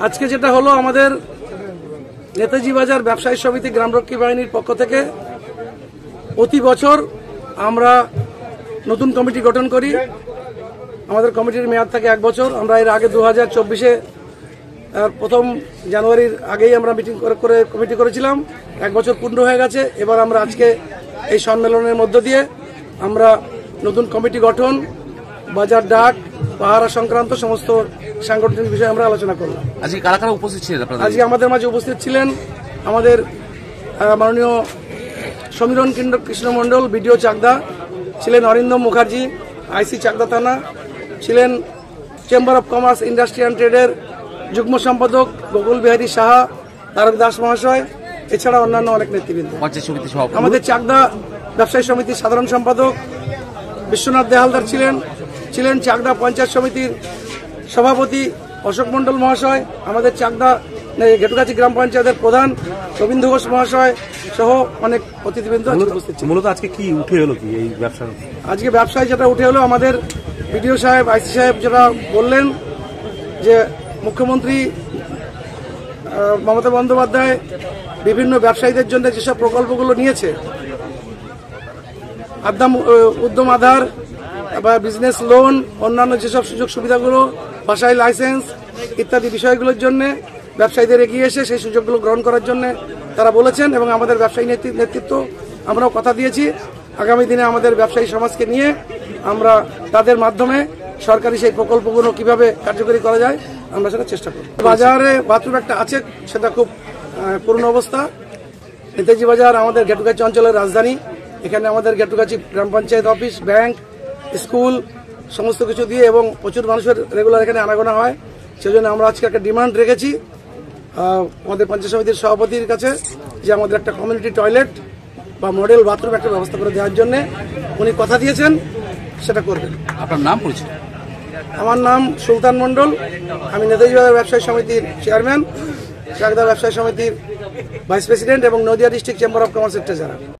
আজকে যেটা হলো, আমাদের নেতাজি বাজার ব্যবসায়ী সমিতি গ্রামরক্ষী বাহিনীর পক্ষ থেকে প্রতি বছর আমরা নতুন কমিটি গঠন করি। আমাদের কমিটির মেয়াদ থাকে 1 বছর। আমরা এর আগে 2024-এ প্রথম জানুয়ারির আগেই আমরা মিটিং করে কমিটি করেছিলাম। 1 বছর পূর্ণ হয়ে গেছে। এবার আমরা আজকে এই সম্মেলনের মধ্য দিয়ে আমরা নতুন কমিটি গঠন, বাজার ডাক, পাহারা সংক্রান্ত সমস্ত সাংগঠনিক বিষয়ে আমরা আলোচনা করলাম। আজকে কারা কারা উপস্থিত ছিলেন? আজকে আমাদের মাঝে উপস্থিত ছিলেন আমাদের মাননীয় সমীরণ কৃষ্ণ মণ্ডল, বিডিও চাকদা, ছিলেন অরিন্দম মুখার্জি, আইসি চাকদা থানা, ছিলেন chamber of commerce, industry and ট্রেডের যুগ্ম সম্পাদক গোকুল বিহারী সাহা, তারক দাস মহাশয়, এছাড়া অন্যান্য অনেক নেতৃবৃন্দ। আমাদের চাকদা ব্যবসায়ী সমিতির সাধারণ সম্পাদক বিশ্বনাথ দেহালদার ছিলেন চাকদা পঞ্চায়েত সমিতির সভাপতি অশোক মণ্ডল মহাশয়, আমাদের চাকদা ঘেটুগাছি গ্রাম পঞ্চায়েতের প্রধান রবীন্দ্র ঘোষ মহাশয় সহ অনেক অতিথিবৃন্দ উপস্থিত ছিলেন। মূলত আজকে কি উঠে এলো কি এই ব্যবসা? আজকে ব্যবসায় যেটা উঠে এলো, আমাদের বিডিও সাহেব, আইসি সাহেব যেটা বললেন যে মুখ্যমন্ত্রী মমতা বন্দ্যোপাধ্যায় বিভিন্ন ব্যবসায়ীদের জন্য যেসব প্রকল্পগুলো নিয়েছে, উদ্যম আধার বা বিজনেস লোন, অন্যান্য যেসব সুযোগ সুবিধাগুলো, ভাষাই লাইসেন্স ইত্যাদি বিষয়গুলোর জন্য ব্যবসায়ীদের এগিয়ে এসে সেই সুযোগগুলো গ্রহণ করার জন্য তারা বলেছেন। এবং আমাদের ব্যবসায়ী নেতৃত্ব আমরাও কথা দিয়েছি, আগামী দিনে আমাদের ব্যবসায়ী সমাজকে নিয়ে আমরা তাদের মাধ্যমে সরকারি সেই প্রকল্পগুলো কিভাবে কার্যকরী করা যায় আমরা সেটা চেষ্টা করব। বাজারে বাথরুম একটা আছে, সেটা খুব পুরনো অবস্থা। নেতাজি বাজার আমাদের ঘেটুগাছি অঞ্চলের রাজধানী। এখানে আমাদের ঘেটুগাছি গ্রাম পঞ্চায়েত অফিস, ব্যাংক, স্কুল সমস্ত কিছু দিয়ে এবং প্রচুর মানুষের রেগুলার এখানে আনাগোনা হয়। সেজন্য আমরা আজকে একটা ডিমান্ড রেখেছি আমাদের পঞ্চায়েত সমিতির সভাপতির কাছে যে আমাদের একটা কমিউনিটি টয়লেট বা মডেল বাথরুম একটা ব্যবস্থা করে দেওয়ার জন্য উনি কথা দিয়েছেন, সেটা করবেন। আপনার নাম পরিচয়? আমার নাম সুলতান মণ্ডল, আমি নেতাজি বাজার ব্যবসায়ী সমিতির চেয়ারম্যান, চাকদা ব্যবসায়ী সমিতির ভাইস প্রেসিডেন্ট এবং নদিয়া ডিস্ট্রিক্ট চেম্বার অফ কমার্সের ট্রেজারার।